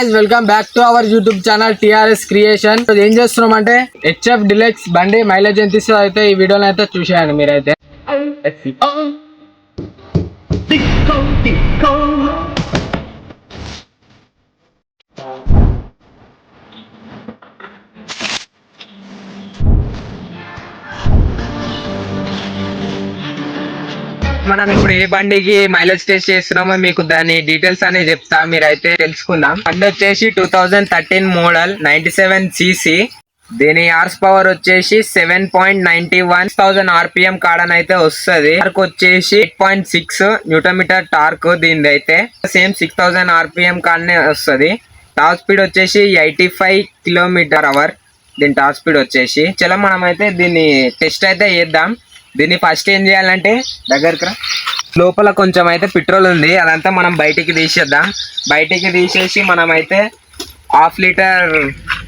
guys, welcome back to our YouTube channel TRS Creation. ఏం చేస్తున్నాం అంటే HF Deluxe బండి మైలేజ్ ఎంత ఇస్తుందో అయితే ఈ వీడియోలో అయితే చూసేయండి మీరైతే. మనం ఇప్పుడు ఏ బండికి మైలేజ్ టెస్ట్ చేస్తున్నామో మీకు దాని డీటెయిల్స్ అనేది చెప్తా, మీరైతే తెలుసుకుందాం. బండి వచ్చేసి 2013 మోడల్ 97 cc. దీని హార్స్ పవర్ వచ్చేసి 7.91,000 RPM కాడనైతే వస్తుంది. టార్క్ వచ్చేసి 8.6 న్యూటన్ టార్క్ దీనిది అయితే సేమ్ 6000 RPM కాడనే వస్తుంది. టాప్ స్పీడ్ వచ్చేసి 85 km/h దీని టాప్ స్పీడ్ వచ్చేసి. చలో మనం అయితే దీన్ని టెస్ట్ అయితే చేద్దాం. దీన్ని ఫస్ట్ ఏం చేయాలంటే దగ్గరకు లోపల కొంచెం అయితే పెట్రోల్ ఉంది, అదంతా మనం బయటికి తీసేద్దాం. బయటికి తీసేసి మనం అయితే 1/2 లీటర్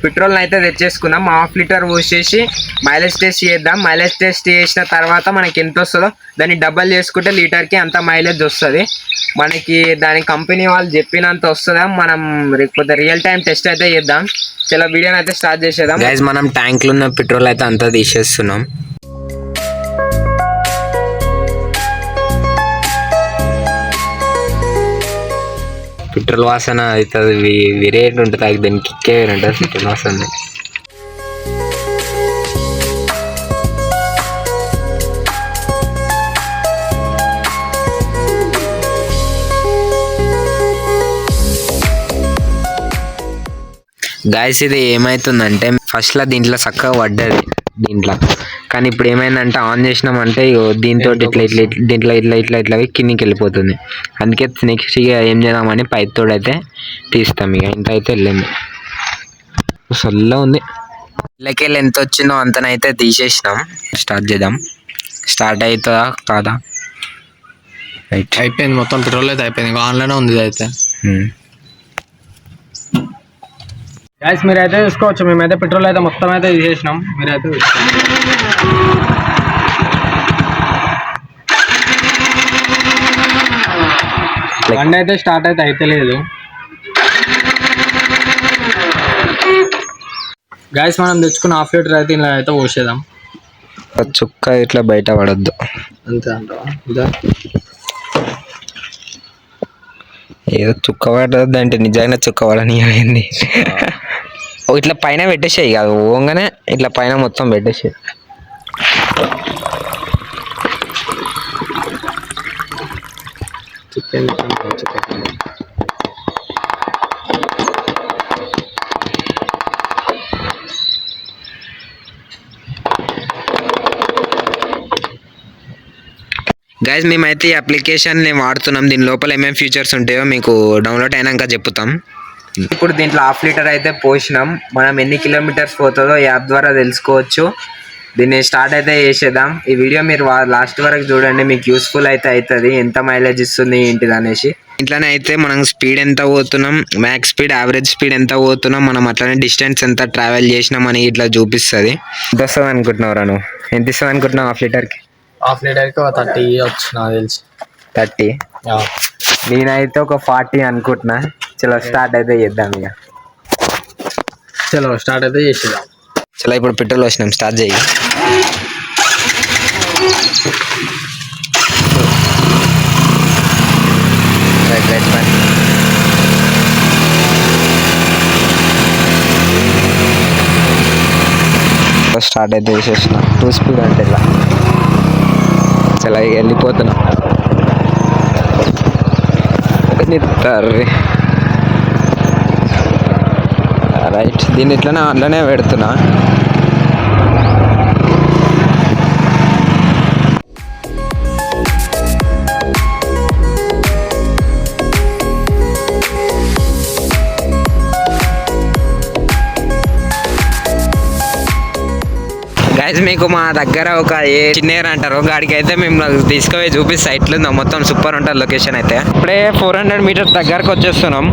పెట్రోల్ని అయితే తెచ్చేసుకుందాం. 1/2 లీటర్ పోసేసి మైలేజ్ టెస్ట్ చేద్దాం. మైలేజ్ టెస్ట్ చేసిన తర్వాత మనకి ఎంత వస్తుందో దాన్ని డబల్ చేసుకుంటే లీటర్కి అంత మైలేజ్ వస్తుంది. మనకి దాని కంపెనీ వాళ్ళు చెప్పినంత వస్తుందా, మనం లేకపోతే రియల్ టైం టెస్ట్ అయితే చేద్దాం. చలో వీడియోని అయితే స్టార్ట్ చేసేద్దాం. గైస్ మనం ట్యాంక్లో ఉన్న పెట్రోల్ అయితే అంతా తీసేస్తున్నాం. పెట్రోల్ వాసన అవుతుంది, వేరేట్ ఉంటుంది, దానికి కిక్కే వేరే ఉంటుంది పెట్రోల్ వాసన. గాయస్ ఇది ఏమవుతుందంటే ఫస్ట్లో దీంట్లో చక్కగా పడ్డది దీంట్లో, కానీ ఇప్పుడు ఏమైందంటే ఆన్ చేసినామంటే దీంతో ఇట్లా ఇట్లా దీంట్లో ఇట్లా ఇట్లా ఇట్లా కిందికి వెళ్ళిపోతుంది. అందుకే నెక్స్ట్ ఇక ఏం చేద్దామని పైప్ అయితే తీస్తాం. ఇక ఇంత అయితే వెళ్ళాము, సొల్ల ఉంది. ఇళ్ళకెళ్ళి ఎంత వచ్చిందో అంతనైతే తీసేసినాం. స్టార్ట్ చేద్దాం. స్టార్ట్ అవుతుందా కాదా? రైట్ అయిపోయింది, మొత్తం పెట్రోల్ అయితే అయిపోయింది. ఆన్లోనే ఉంది అయితే. గైస్ మీరైతే చూసుకోవచ్చు, మేమైతే పెట్రోల్ అయితే మొత్తం అయితే తీసేసినాం. మీరైతే బండి అయితే స్టార్ట్ అయితే లేదు. గైస్ మనం తెచ్చుకున్న 1/2 లీటర్ అయితే ఇలా అయితే పోసేద్దాం. చుక్క ఇట్లా బయట పడద్దు అంతే అంటావా? ఇదా ఏదో చుక్క పడద్దు అంటే నిజంగా చుక్క పడని అయింది. ఇట్లా పైన పెట్టేసాయి కాదు, ఓంగానే ఇట్లా పైన మొత్తం పెట్టేసాయి. చికెన్ గైస్ మేమైతే ఈ అప్లికేషన్ని వాడుతున్నాం. దీని లోపల ఏమేమి ఫీచర్స్ ఉంటాయో మీకు డౌన్లోడ్ అయినాక చెప్తాం. ఇప్పుడు దీంట్లో 1/2 లీటర్ అయితే పోసినాం. మనం ఎన్ని కిలోమీటర్స్ పోతుందో యాప్ ద్వారా తెలుసుకోవచ్చు. దీన్ని స్టార్ట్ అయితే చేసేద్దాం. ఈ వీడియో మీరు లాస్ట్ వరకు చూడండి, మీకు యూస్ఫుల్ అయితే అవుతుంది, ఎంత మైలేజ్ ఇస్తుంది ఏంటిది అనేసి. ఇంట్లోనే అయితే మనం స్పీడ్ ఎంత పోతున్నాం, మ్యాక్స్ స్పీడ్, యావరేజ్ స్పీడ్ ఎంత పోతున్నాం, మనం అట్లనే డిస్టెన్స్ ఎంత ట్రావెల్ చేసినాం అని ఇట్లా చూపిస్తుంది. ఎంత వస్తుంది అనుకుంటున్నావు నువ్వు? ఎంత ఇస్తుంది అనుకుంటున్నావు 1/2 లీటర్కి? 1/2 లీటర్కి 30 వచ్చు నాకు తెలిసి. 30? నేనైతే ఒక 40 అనుకుంటున్నా. చలో స్టార్ట్ అయితే చేద్దాం. ఇక చలో స్టార్ట్ అయితే చేసేద్దాం. చలో ఇప్పుడు పెట్రోల్ వచ్చినాం, స్టార్ట్ చేయి. స్టార్ట్ అయితే చేసేసిన 2 స్పీడ్ అంటే ఇలా. చలో ఇక వెళ్ళిపోతున్నా. రైట్, దీన్ని ఇట్లనే అందులోనే పెడుతున్నా. గైస్ మీకు మా దగ్గర ఒక చిన్నేర్ అంటారు, గాడికి అయితే మేము తీసుకుపోయి చూపిస్తే ఇట్లుందో మొత్తం సూపర్ ఉంటుంది లొకేషన్ అయితే. ఇప్పుడే 400 మీటర్స్ దగ్గరకు వచ్చేస్తున్నాం.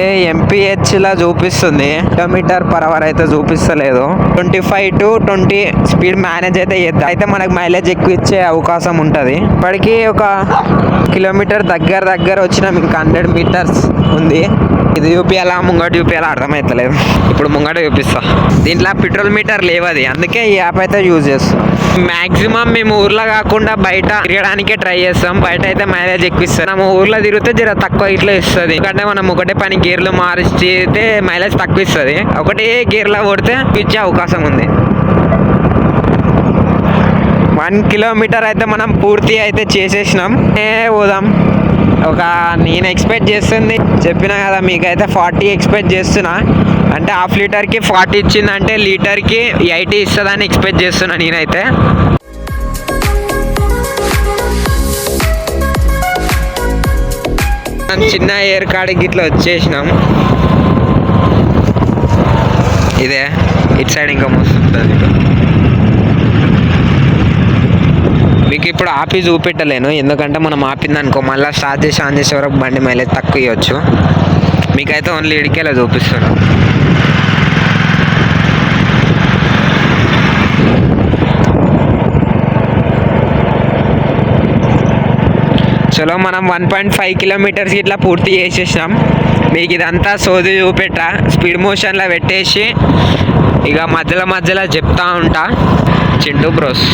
ఎంపీహెచ్ లా చూపిస్తుంది, km/h అయితే చూపిస్తలేదు. 25 to 20 స్పీడ్ మేనేజ్ అయితే చేద్దాం. అయితే మనకు మైలేజ్ ఎక్కువ ఇచ్చే అవకాశం ఉంటుంది. ఇప్పటికీ ఒక కిలోమీటర్ దగ్గర వచ్చినాం, ఇంకా 100 meters ఉంది. ఇది చూపియాలా ముంగట చూపియాలా అర్థమవుతలేదు. ఇప్పుడు ముంగట చూపిస్తా. దీంట్లో పెట్రోల్ మీటర్ లేవది, అందుకే ఈ యాప్ అయితే యూజ్ చేస్తాం. మ్యాక్సిమం మేము ఊర్లో కాకుండా బయట తిరగడానికే ట్రై చేస్తాం. బయట అయితే మైలేజ్ ఎక్కువ ఇస్తాం. మనం ఊర్లో తిరిగితే జర తక్కువ ఇట్లా ఇస్తుంది. ఎందుకంటే మనం ఒకటే పని గేర్లు మారిస్తే మైలేజ్ తక్కువ ఇస్తుంది. ఒకటే గేర్లో కొడితే ఇచ్చే అవకాశం ఉంది. 1 కిలోమీటర్ అయితే మనం పూర్తి అయితే చేసేసినాం. పోదాం. నేను ఎక్స్పెక్ట్ చేస్తుంది చెప్పినా కదా మీకైతే 40 ఎక్స్పెక్ట్ చేస్తున్నా. అంటే హాఫ్ లీటర్కి 40 ఇచ్చిందంటే లీటర్కి 80 ఇస్తుందని ఎక్స్పెక్ట్ చేస్తున్నా నేనైతే. చిన్న ఎయిర్ కాడికి ఇట్లా వచ్చేసినాం. ఇదే ఇటు సైడ్ ఇంకా మస్తుంది. మీకు ఇప్పుడు ఆపి చూపెట్టలేను, ఎందుకంటే మనం ఆపింది అనుకో మళ్ళీ స్టార్ట్ చేసి ఆన్ చేసే వరకు బండి మైలేజ్ తక్కువ ఇవ్వచ్చు. మీకైతే ఓన్లీ ఇడికేలా చూపిస్తాను. చలో మనం 1.5 కిలోమీటర్స్ ఇట్లా పూర్తి చేసేసినాం. మీకు ఇదంతా సోది చూపెట్టా స్పీడ్ మోషన్లో పెట్టేసి ఇక మధ్యలో చెప్తా ఉంటా. చింటూ బ్రోస్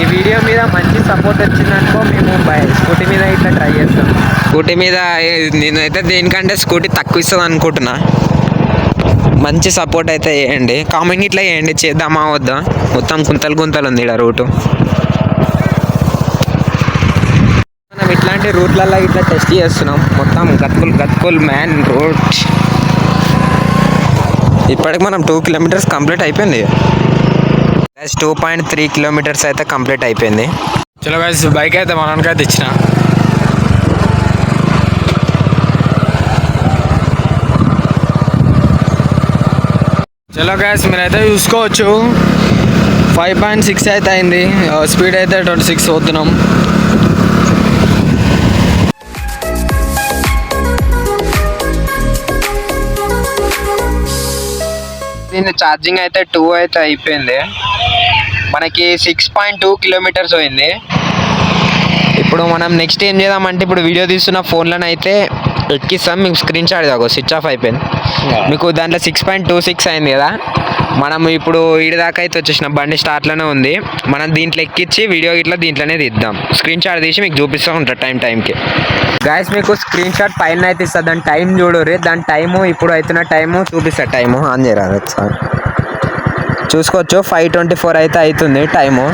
ఈ వీడియో మీద మంచి సపోర్ట్ వచ్చిందనుకో మేము స్కూటీ మీద ఇట్లా ట్రై చేస్తాం. స్కూటీ మీద నేనైతే దేనికంటే స్కూటీ తక్కువ ఇస్తుంది అనుకుంటున్నా. మంచి సపోర్ట్ అయితే చేయండి, కామెంట్ ఇట్లా చేయండి చేద్దామా వద్దా. మొత్తం గుంతలు ఉంది ఇక్కడ రూటు. మనం ఇట్లాంటి రూట్లలో ఇట్లా టెస్ట్ చేస్తున్నాం. మొత్తం గత్కుల్ మ్యాన్ రూట్. ఇప్పటికి మనం 2 కిలోమీటర్స్ కంప్లీట్ అయిపోయింది. 2.3 కిలోమీటర్స్ అయితే కంప్లీట్ అయిపోయింది. చలో గైస్ బైక్ అయితే మనకైతే ఇచ్చిన. చలో గైస్ మీరైతే చూసుకోవచ్చు 5.6 అయితే అయింది. స్పీడ్ అయితే 26 పోతున్నాం. దీని ఛార్జింగ్ అయితే 2 అయితే అయిపోయింది. మనకి 6.2 కిలోమీటర్స్ పోయింది. ఇప్పుడు మనం నెక్స్ట్ ఏం చేద్దామంటే ఇప్పుడు వీడియో తీస్తున్న ఫోన్లను అయితే ఎక్కిస్తాం. మీకు స్క్రీన్ షాట్ దాకా స్విచ్ ఆఫ్ అయిపోయింది. మీకు దాంట్లో 6.26 అయింది కదా. మనం ఇప్పుడు ఈడి దాకా అయితే వచ్చేసిన బండి స్టార్ట్లోనే ఉంది. మనం దీంట్లో ఎక్కించి వీడియో ఇట్లా దీంట్లోనే తీద్దాం. స్క్రీన్ షాట్ తీసి మీకు చూపిస్తూ ఉంటారు టైంకి. గాయస్ మీకు స్క్రీన్ షాట్ పైన అయితే ఇస్తుంది. దాని టైం చూడరు. దాని టైము ఇప్పుడు అవుతున్న టైము చూపిస్తారు. టైము ఆన్ చేయరాదు ఒకసారి చూసుకోవచ్చు. 5:24 అయితే అవుతుంది టైము.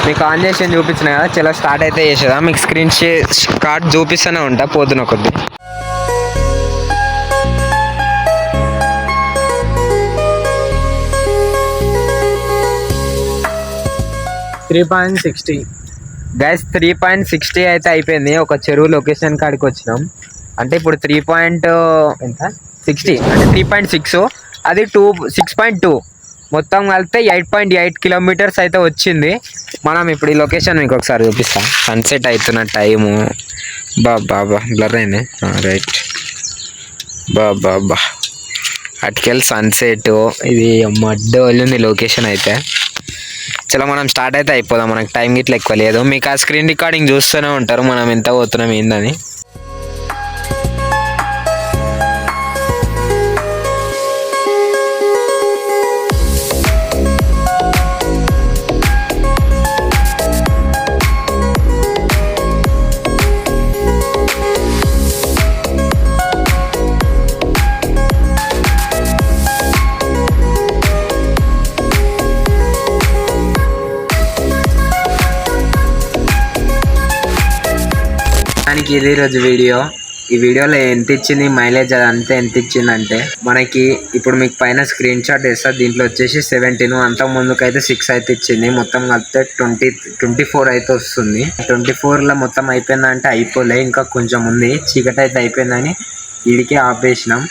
మీకు ఆన్ చేసి చూపించిన కదా. చలో స్టార్ట్ అయితే చేసేదా. మీకు స్క్రీన్ షాట్ చూపిస్తూనే ఉంటా పోతున్న కొద్ది. గైస్ 3.60 అయితే అయిపోయింది. ఒక చెరువు లొకేషన్ కాడికి వచ్చినాం. అంటే ఇప్పుడు 3.60 అంటే 3.6 అది 6.2 మొత్తం కలిపితే 8.8 కిలోమీటర్స్ అయితే వచ్చింది. మనం ఇప్పుడు ఈ లొకేషన్ మీకు ఒకసారి చూపిస్తాం. సన్సెట్ అవుతున్న టైము బాబా బ్లర్ అయింది రైట్. బాబా అటుకెళ్ళి సన్సెట్ ఇది మడ్డు వెళ్ళింది లొకేషన్ అయితే. చలో మనం స్టార్ట్ అయితే అయిపోదాం. మనకు టైం గిట్లా ఎక్కువ లేదు. మీకు ఆ స్క్రీన్ రికార్డింగ్ చూస్తూనే ఉంటారు మనం ఎంత పోతున్నాం ఏందని. దానికి ఇది రోజు వీడియో. ఈ వీడియోలో ఎంత ఇచ్చింది మైలేజ్ అదంతా ఎంత ఇచ్చిందంటే మనకి ఇప్పుడు మీకు పైన స్క్రీన్ షాట్ వేస్తా. దీంట్లో వచ్చేసి 17 అంత ముందుకైతే 6 అయితే ఇచ్చింది. మొత్తం కలిపితే 24 అయితే వస్తుంది. 24లో మొత్తం అయిపోయిందంటే అయిపోలే, ఇంకా కొంచెం ఉంది. చీకటి అయితే అయిపోయిందని వీడికి ఆపేసినాం.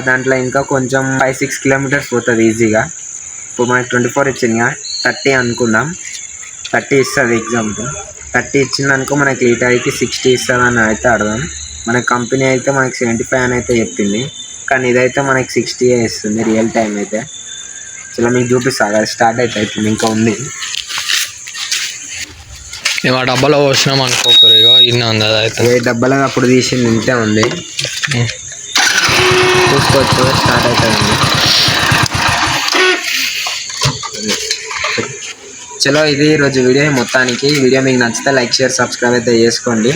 దాంట్లో ఇంకా కొంచెం 5-6 కిలోమీటర్స్ పోతుంది ఈజీగా. ఇప్పుడు మనకి 24 ఇచ్చింది, 30 అనుకుందాం. 30 ఇస్తుంది ఎగ్జాంపుల్. 30 ఇచ్చింది అనుకో మనకి లీటర్కి 60 ఇస్తుంది అని అయితే అర్థం. మన కంపెనీ అయితే మనకి 75 అని అయితే చెప్పింది, కానీ ఇదైతే మనకి 60 ఇస్తుంది రియల్ టైం అయితే. చలో మీకు చూపిస్తా, అది స్టార్ట్ అవుతుంది, ఇంకా ఉంది. మేము ఆ డబ్బాలో పోసినాం అనుకోకరు, ఇక ఇన్న ఉంది అది అయితే. ఏ డబ్బాలో అప్పుడు తీసింది ఇంతే ఉంది, చూసుకోవచ్చు. స్టార్ట్ అవుతుంది. చలో ఇది ఈరోజు వీడియో మొత్తానికి. ఈ వీడియో మీకు నచ్చితే లైక్ షేర్ సబ్స్క్రైబ్ అయితే చేసుకోండి.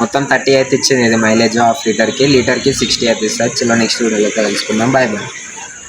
మొత్తం 30 అయితే ఇచ్చింది ఇది మైలేజ్, హాఫ్ లీటర్కి 60 అయితే ఇస్తుంది. చలో నెక్స్ట్ వీడియోలో అయితే తెలుసుకుందాం. Bye bye.